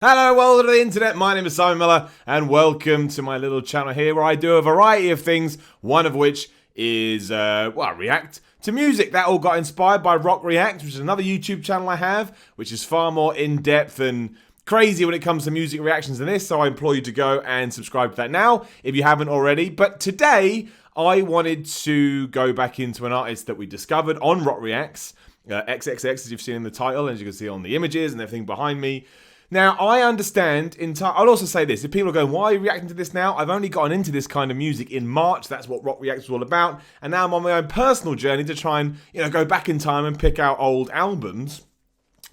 Hello, world of the internet. My name is Simon Miller, and welcome to my little channel here where I do a variety of things. One of which is, react to music. That all got inspired by Rock React, which is another YouTube channel I have, which is far more in-depth and crazy when it comes to music reactions than this. So I implore you to go and subscribe to that now if you haven't already. But today, I wanted to go back into an artist that we discovered on Rock Reacts, XXX, as you've seen in the title, and as you can see on the images and everything behind me. Now, I understand, I'll also say this, if people are going, why are you reacting to this now? I've only gotten into this kind of music in March, that's what Rock Reacts was all about, and now I'm on my own personal journey to try and, go back in time and pick out old albums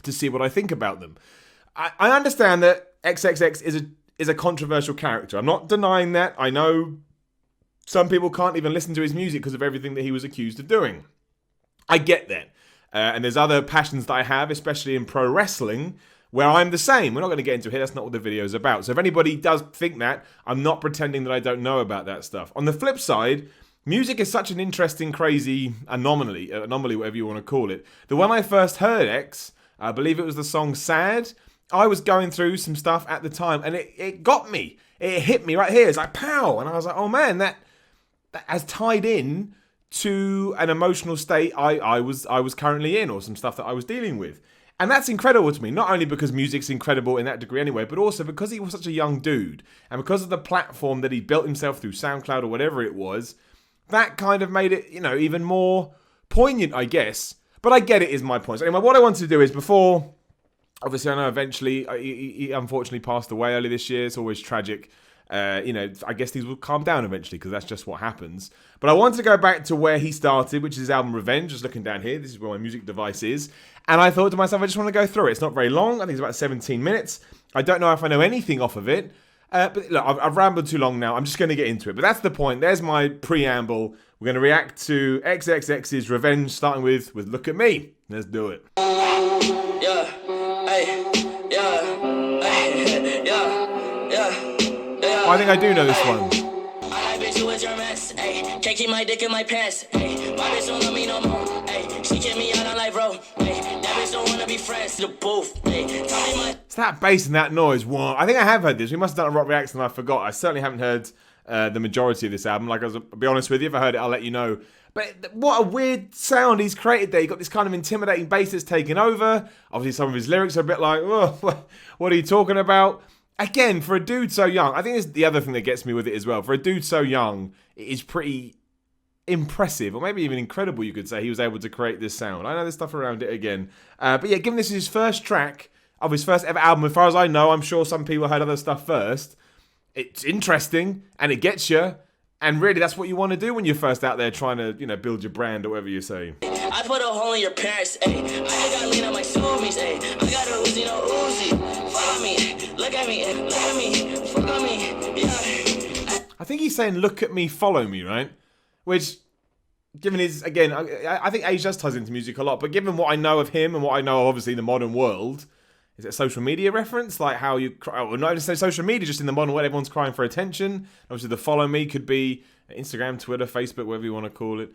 to see what I think about them. I understand that XXX is a controversial character. I'm not denying that. I know some people can't even listen to his music because of everything that he was accused of doing. I get that. And there's other passions that I have, especially in pro wrestling, where I'm the same. We're not going to get into it here. That's not what the video is about. So if anybody does think that, I'm not pretending that I don't know about that stuff. On the flip side, music is such an interesting, crazy anomaly, whatever you want to call it. The when I first heard X, I believe it was the song Sad, I was going through some stuff at the time, and it got me. It hit me right here. It's like, pow! And I was like, oh man, that has tied in to an emotional state I was currently in, or some stuff that I was dealing with. And that's incredible to me, not only because music's incredible in that degree anyway, but also because he was such a young dude, and because of the platform that he built himself through SoundCloud or whatever it was, that kind of made it, even more poignant, I guess. But I get it is my point. So anyway, what I wanted to do is before, obviously I know eventually, he unfortunately passed away early this year, it's always tragic. I guess these will calm down eventually because that's just what happens. But I wanted to go back to where he started, which is his album Revenge. Just looking down here, this is where my music device is. And I thought to myself, I just want to go through it. It's not very long. I think it's about 17 minutes. I don't know if I know anything off of it. But look, I've rambled too long now. I'm just going to get into it. But that's the point. There's my preamble. We're going to react to XXX's Revenge, starting with Look at Me. Let's do it. Yeah, hey, yeah, hey, yeah. I think I do know this one. I bitch you was your mess, ayy. Can't keep my dick in my pants, ayy. My bitch don't love me no more, ayy. She kicked me out on life, bro, ayy. That bitch don't wanna be friends, the booth, ayy. Tell me my. It's that bass and that noise. What? I think I have heard this. We must have done a Rock Reacts and I forgot. I certainly haven't heard the majority of this album. Like, I'll be honest with you, if I heard it, I'll let you know. But what a weird sound he's created there. You've got this kind of intimidating bass that's taken over. Obviously, some of his lyrics are a bit like, oh, what are you talking about? Again, for a dude so young, I think this is the other thing that gets me with it as well. For a dude so young, it is pretty impressive, or maybe even incredible, you could say, he was able to create this sound. I know there's stuff around it again. But yeah, given this is his first track of his first ever album, as far as I know, I'm sure some people heard other stuff first. It's interesting, and it gets you. And really, that's what you want to do when you're first out there trying to, build your brand or whatever you say. I put a hole in your parents, ayy. I got lean on my zoomies, ayy. I got a Uzi, no Uzi. Follow me, look at me, fuck on me, yeah. I think he's saying, look at me, follow me, right? Which, given his, again, I think age does ties into music a lot, but given what I know of him and what I know of, obviously, the modern world, is it a social media reference? Like how you cry, or not just say social media, just in the modern world, everyone's crying for attention. Obviously, the follow me could be Instagram, Twitter, Facebook, whatever you want to call it.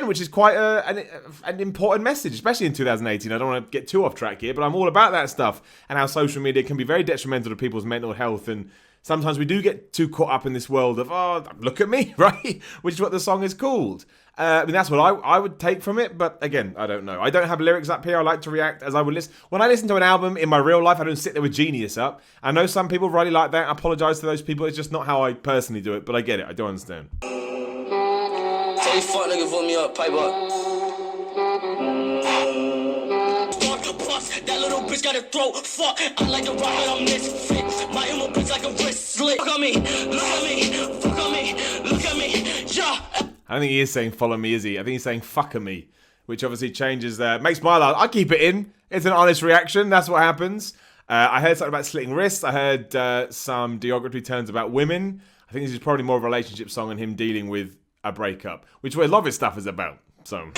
Which is quite an important message, especially in 2018. I don't want to get too off track here, but I'm all about that stuff and how social media can be very detrimental to people's mental health. And sometimes we do get too caught up in this world of, oh, look at me, right? Which is what the song is called. I mean, that's what I would take from it, but again, I don't know. I don't have lyrics up here. I like to react as I would listen. When I listen to an album in my real life, I don't sit there with Genius up. I know some people really like that. I apologise to those people. It's just not how I personally do it, but I get it. I do understand. Tell you fuck nigga, vote me up, pipe up. That little bitch got a throat, fuck. I like to rock it on misfit. My emo bitch like a wrist slit. Fuck on me, look at me, fuck on me, look at me, yeah. I don't think he is saying follow me, is he? I think he's saying fucker me, which obviously changes makes my life. I keep it in. It's an honest reaction. That's what happens. I heard something about slitting wrists. I heard some derogatory terms about women. I think this is probably more of a relationship song and him dealing with a breakup, which is what a lot of his stuff is about. So.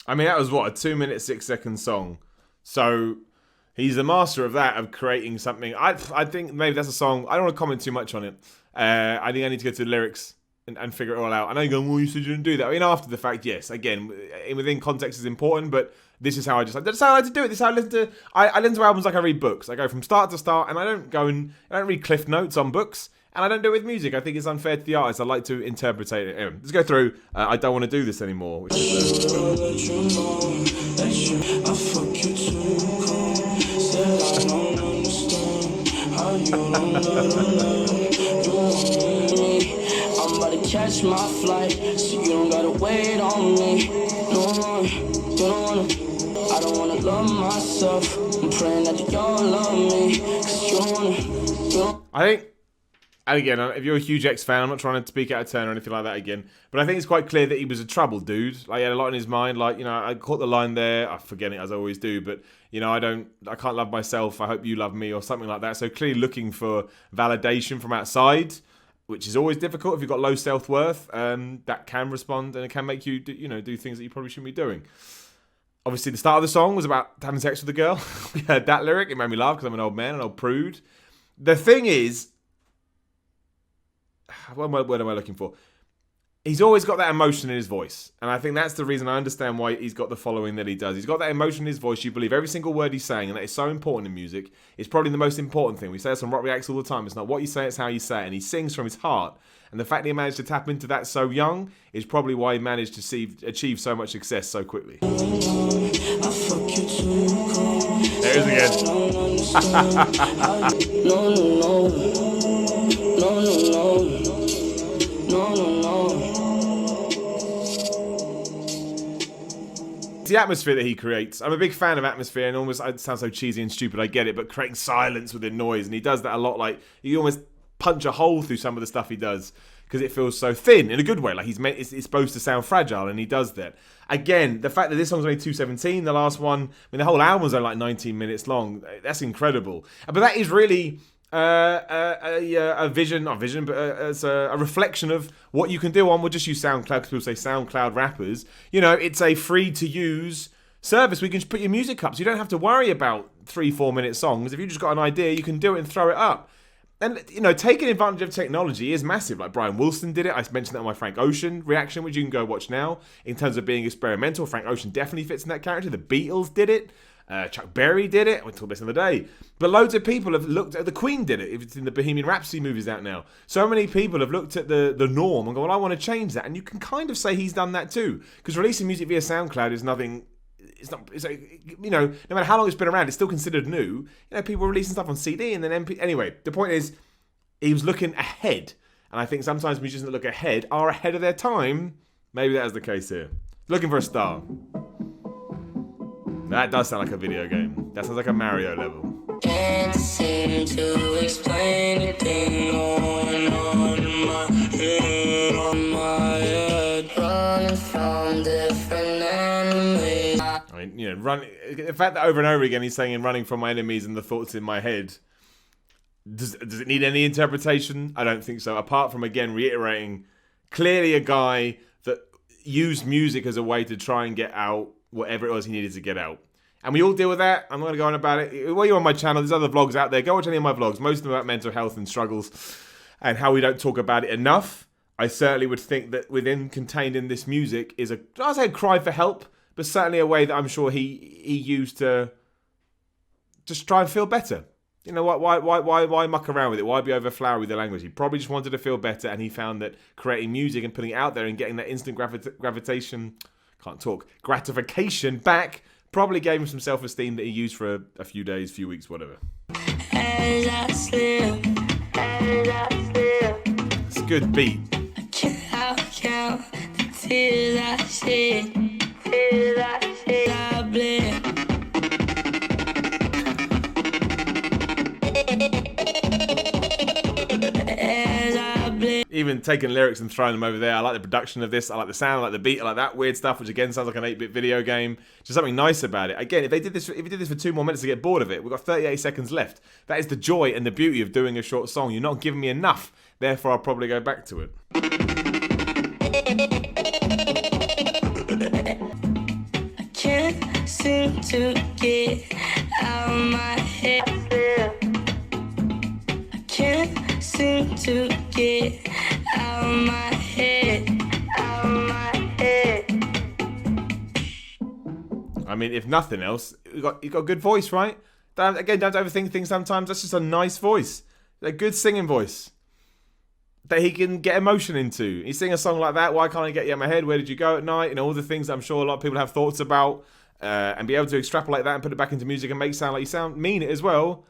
I mean, that was what, a 2 minute, 6 second song. So He's the master of that, of creating something. I think maybe that's a song. I don't want to comment too much on it. I think I need to go to the lyrics and figure it all out. I know you're going, well, you said you didn't do that. I mean, after the fact, yes. Again, within context is important, but this is how I that's how I like to do it. This is how I listen to. I listen to albums like I read books. I go from start to start, and I don't read cliff notes on books. And I don't do it with music. I think it's unfair to the artist. I like to interpret it. Anyway, let's go through. I don't want to do this anymore. Which is, I'm about to catch my flight, so you don't gotta wait on me. No, you don't wanna. I don't wanna love myself. I'm praying that you all love me, 'cause you don't wanna. I think. And again, if you're a huge X fan, I'm not trying to speak out of turn or anything like that again, but I think it's quite clear that he was a troubled dude. Like, he had a lot in his mind. Like, you know, I caught the line there. I forget it as I always do, but you know, I can't love myself. I hope you love me, or something like that. So clearly looking for validation from outside, which is always difficult if you've got low self-worth. That can respond and it can make you, do things that you probably shouldn't be doing. Obviously, the start of the song was about having sex with a girl. We heard that lyric. It made me laugh because I'm an old man, an old prude. The thing is, what word am I looking for? He's always got that emotion in his voice. And I think that's the reason I understand why he's got the following that he does. He's got that emotion in his voice. You believe every single word he's saying, and that is so important in music. It's probably the most important thing. We say this on Rock Reacts all the time. It's not what you say, it's how you say it. And he sings from his heart. And the fact that he managed to tap into that so young is probably why he managed to achieve so much success so quickly. There it is again. No. The atmosphere that he creates. I'm a big fan of atmosphere, and almost, it sounds so cheesy and stupid, I get it, but creating silence within noise, and he does that a lot. Like, you almost punch a hole through some of the stuff he does because it feels so thin in a good way. Like, it's supposed to sound fragile, and he does that. Again, the fact that this song's only 2:17, the last one, I mean, the whole album's only like 19 minutes long. That's incredible. But that is really a vision, not vision, but as a reflection of what you can do on, we'll just use SoundCloud because people say SoundCloud rappers. You know, it's a free to use service. We can just put your music up, so you don't have to worry about 3-4 minute songs. If you just got an idea, you can do it and throw it up. And, you know, taking advantage of technology is massive. Like, Brian Wilson did it. I mentioned that on my Frank Ocean reaction, which you can go watch now. In terms of being experimental, Frank Ocean definitely fits in that character. The Beatles did it. Chuck Berry did it. We'll talk about this another day. But loads of people have looked at... The Queen did it. If it's in the Bohemian Rhapsody movies out now. So many people have looked at the norm and go, well, I want to change that. And you can kind of say he's done that too. Because releasing music via SoundCloud is nothing... It's like, you know, no matter how long it's been around, it's still considered new. You know, people are releasing stuff on CD and then MP... Anyway, the point is, he was looking ahead. And I think sometimes musicians that look ahead are ahead of their time. Maybe that is the case here. Looking for a star. That does sound like a video game. That sounds like a Mario level. Can't seem to explain anything going on in my head, running from different enemies. I mean, you know, the fact that over and over again he's saying running from my enemies and the thoughts in my head. Does it need any interpretation? I don't think so. Apart from, again, reiterating, clearly a guy that used music as a way to try and get out whatever it was he needed to get out. And we all deal with that. I'm not going to go on about it. While you're on my channel, there's other vlogs out there. Go watch any of my vlogs. Most of them about mental health and struggles and how we don't talk about it enough. I certainly would think that contained in this music is I say a cry for help, but certainly a way that I'm sure he used to just try and feel better. You know, why muck around with it? Why be over flowery with the language? He probably just wanted to feel better, and he found that creating music and putting it out there and getting that instant gratification back probably gave him some self-esteem that he used for a few days, few weeks, whatever. As I slip, It's a good beat. I'll count the tears I shed, I bled. Even taking lyrics and throwing them over there. I like the production of this. I like the sound. I like the beat. I like that weird stuff, which again sounds like an 8-bit video game. Just something nice about it. Again, if you did this for 2 more minutes to get bored of it, we've got 38 seconds left. That is the joy and the beauty of doing a short song. You're not giving me enough. Therefore, I'll probably go back to it. I can't seem to get out of my trying to get out of my head, out of my head. I mean, if nothing else, you got a good voice, right? Again, don't overthink things sometimes. That's just a nice voice. A good singing voice that he can get emotion into. You sing a song like that, why can't I get you in my head? Where did you go at night? You know, all the things I'm sure a lot of people have thoughts about, and be able to extrapolate that and put it back into music and make it sound like you mean it as well.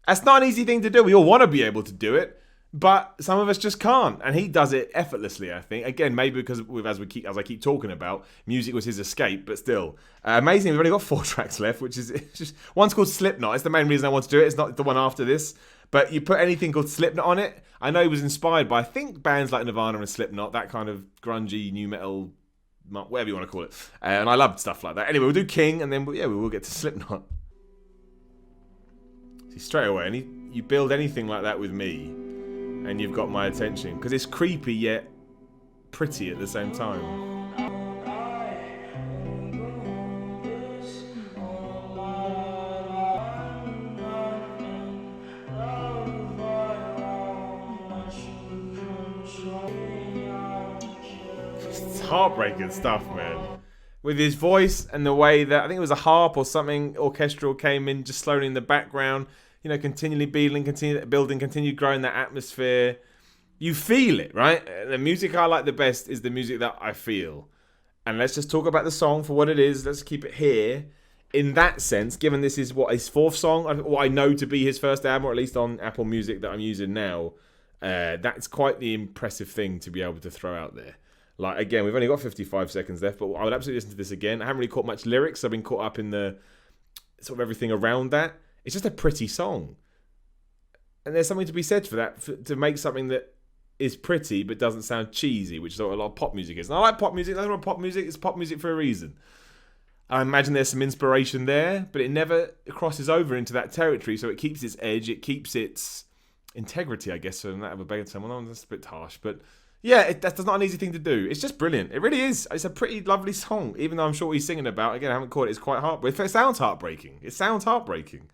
That's not an easy thing to do. We all want to be able to do it, but some of us just can't. And he does it effortlessly, I think. Again, maybe because as I keep talking about, music was his escape, but still. Amazing, we've only got 4 tracks left, which is just one's called Slipknot. It's the main reason I want to do it. It's not the one after this. But you put anything called Slipknot on it. I know he was inspired by, I think, bands like Nirvana and Slipknot, that kind of grungy, new metal, whatever you want to call it. And I loved stuff like that. Anyway, we'll do King, and then we will get to Slipknot. See, straight away, and you build anything like that with me, and you've got my attention. Because it's creepy, yet pretty at the same time. Heartbreaking stuff, man. With his voice and the way that, I think it was a harp or something orchestral came in just slowly in the background, you know, continually building, continue growing that atmosphere. You feel it, right? The music I like the best is the music that I feel. And let's just talk about the song for what it is. Let's keep it here. In that sense, given this is what his 4th song, what I know to be his first album, or at least on Apple Music that I'm using now, that's quite the impressive thing to be able to throw out there. Like, again, we've only got 55 seconds left, but I would absolutely listen to this again. I haven't really caught much lyrics. I've been caught up in the sort of everything around that. It's just a pretty song. And there's something to be said for that, to make something that is pretty but doesn't sound cheesy, which is what a lot of pop music is. And I like pop music. Nothing wrong with pop music. It's pop music for a reason. I imagine there's some inspiration there, but it never crosses over into that territory, so it keeps its edge. It keeps its integrity, I guess, for that of a better term. Well, that's a bit harsh, but... yeah, that's not an easy thing to do. It's just brilliant. It really is. It's a pretty lovely song, even though I'm sure what he's singing about, again, I haven't caught it, it's quite heartbreaking. It sounds heartbreaking. It sounds heartbreaking.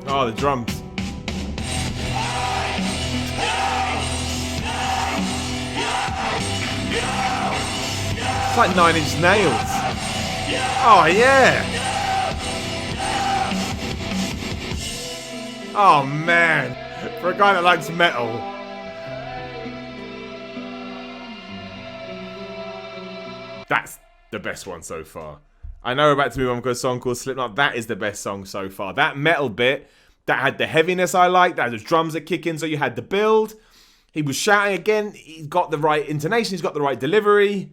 Oh, the drums. It's like 9 Inch Nails. Oh, yeah. Oh, man. For a guy that likes metal. That's the best one so far. I know we're about to move on to a song called Slipknot. That is the best song so far. That metal bit, that had the heaviness I like. That had the drums that kick in, so you had the build. He was shouting again. He's got the right intonation. He's got the right delivery.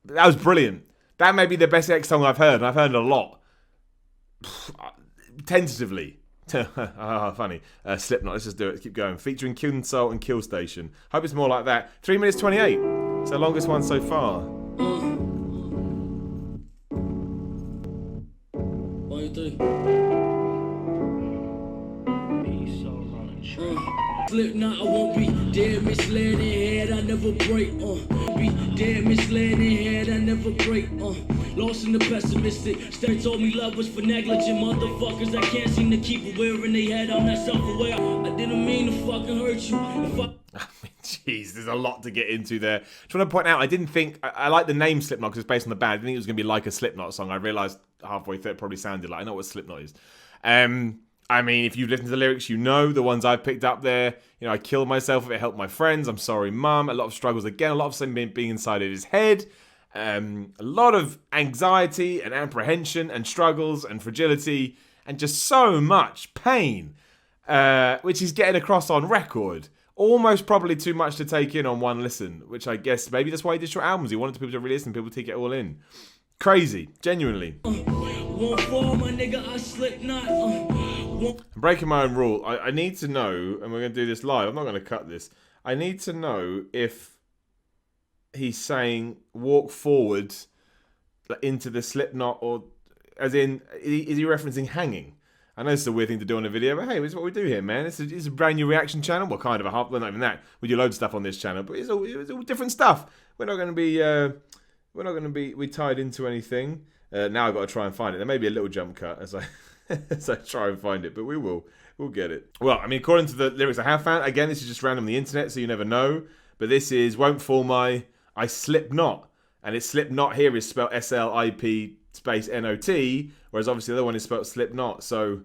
That was brilliant. That may be the best X song I've heard, and I've heard it a lot. Tentatively. Funny. Slipknot, let's just do it. Keep going. Featuring Kill and Kill Station. Hope it's more like that. 3 minutes 28. It's the longest one so far. 1, 2, 3. Slipknot, I won't be dead, misled in head, I never break, be dead, misled in head, I never break, lost in the pessimistic, Stern told me love was for negligent motherfuckers that can't seem to keep aware in their head, I'm not self-aware, I didn't mean to fucking hurt you, Jeez, there's a lot to get into there. Just want to point out, I didn't think, I like the name Slipknot because it's based on the band. I didn't think it was going to be like a Slipknot song. I realised halfway through it probably sounded like, I know what Slipknot is. I mean, if you've listened to the lyrics, you know the ones I've picked up there. You know, I killed myself if it helped my friends. I'm sorry, mum. A lot of struggles again. A lot of something being inside of his head. A lot of anxiety and apprehension and struggles and fragility and just so much pain, which he's getting across on record. Almost probably too much to take in on one listen, which I guess maybe that's why he did short albums. He wanted people to really listen, people to take it all in. Crazy, genuinely. I'm breaking my own rule. I need to know, and we're going to do this live. I'm not going to cut this. I need to know if he's saying walk forward into the Slipknot, or as in, is he referencing hanging? I know it's a weird thing to do on a video, but hey, it's what we do here, man. It's a brand new reaction channel. Well, kind of a half, well, not even that. We do loads of stuff on this channel, but it's all different stuff. We're not going to be tied into anything. Now I've got to try and find it. There may be a little jump cut as I So try and find it, but we will. We'll get it. Well, I mean, according to the lyrics I have found, again, this is just random on the internet, so you never know. But this is Won't Fall I Slip Not. And it's Slip Not here is spelled S-L-I-P space N-O-T, whereas obviously the other one is spelled Slip Not. So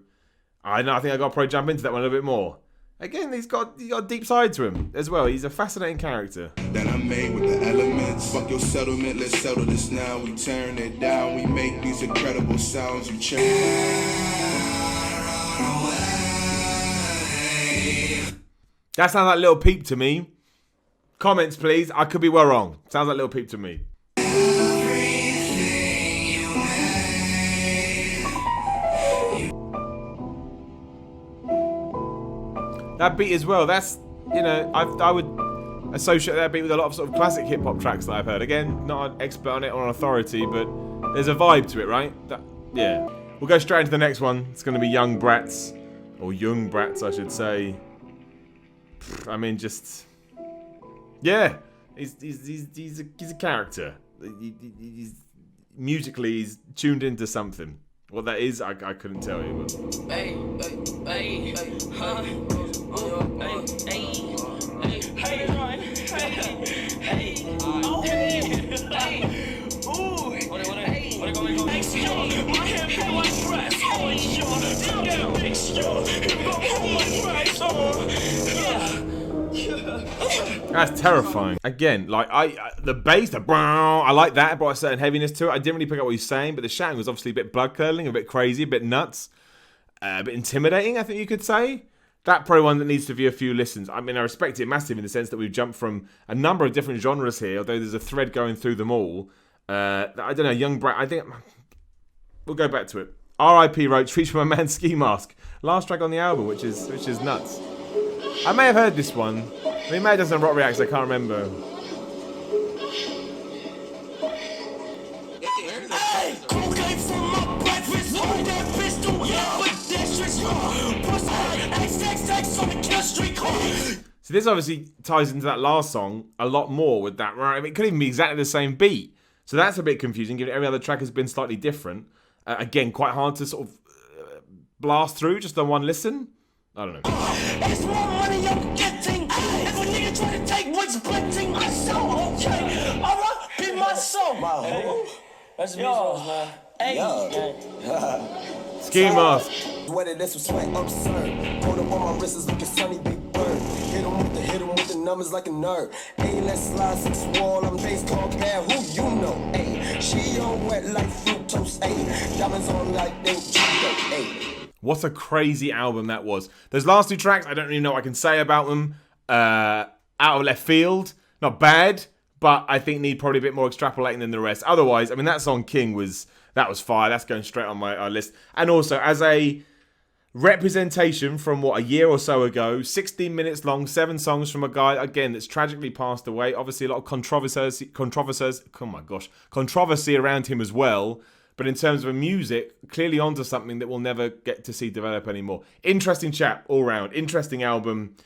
I know, I think I got to probably jump into that one a little bit more. Again, he's got a deep side to him as well. He's a fascinating character. That I made with the elements. Fuck your settlement, let's settle this now. We turn it down, we make these incredible sounds. You change. That sounds like Lil Peep to me. Comments, please. I could be well wrong. Sounds like Lil Peep to me. That beat as well. That's, you know, I would associate that beat with a lot of sort of classic hip hop tracks that I've heard. Again, not an expert on it or an authority, but there's a vibe to it, right? Yeah. We'll go straight into the next one. It's going to be Young Brats, or Young Brats, I should say. I mean, just yeah, he's a character. He's musically, he's tuned into something. What that is, I couldn't tell you. But. That's terrifying. Again, like the bass, I like that. It brought a certain heaviness to it. I didn't really pick up what he's saying, but the shouting was obviously a bit blood curdling, a bit crazy, a bit nuts, a bit intimidating, I think you could say. That probably one that needs to view a few listens. I mean, I respect it massive in the sense that we've jumped from a number of different genres here, although there's a thread going through them all. I don't know, Young Brat, I think we'll go back to it. R.I.P. Roach featuring my man Ski Mask. Last track on the album, which is nuts. I may have heard this one. I mean, it may have done some rock reacts, I can't remember. So this obviously ties into that last song a lot more with that, right? I mean, it could even be exactly the same beat. So that's a bit confusing, given every other track has been slightly different. Again, quite hard to sort of blast through just on one listen. I don't know. It's more money I'm getting. If a nigga try to take what's splitting my soul, okay? I'ma be my soul. Wow. That's the music, man. Hey. Ski Mask. Whether this was sweat absurd. Hold up on my wrist is looking sunny, big bird. Hit him with the numbers like a nerd. Hey, let's slide 6 wall. I'm base called bad. Who you know? Hey, she on wet like fructose. Hey, diamonds on like they hey. What a crazy album that was. Those last 2 tracks, I don't really know what I can say about them. Out of left field, not bad, but I think need probably a bit more extrapolating than the rest. Otherwise, I mean, that song King was fire. That's going straight on my list. And also, as a representation from, a year or so ago, 16 minutes long, 7 songs from a guy, again, that's tragically passed away. Obviously, a lot of controversy around him as well. But in terms of music, clearly onto something that we'll never get to see develop anymore. Interesting chap all round. Interesting album.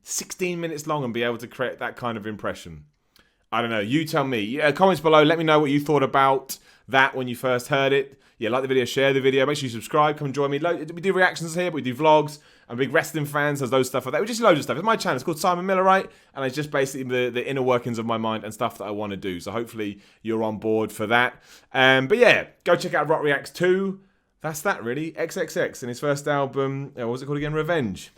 16 minutes long and be able to create that kind of impression. I don't know. You tell me. Comments below. Let me know what you thought about that when you first heard it. Yeah, like the video, share the video. Make sure you subscribe. Come and join me. We do reactions here, but we do vlogs. I'm big wrestling fans. There's those stuff like that. We just loads of stuff. It's my channel. It's called Simon Miller, right? And it's just basically the inner workings of my mind and stuff that I want to do. So hopefully you're on board for that. But yeah, go check out Rock Reacts 2. That's that, really. XXX in his first album. What was it called again? Revenge.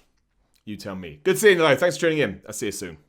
You tell me. Good seeing you, though. Thanks for tuning in. I'll see you soon.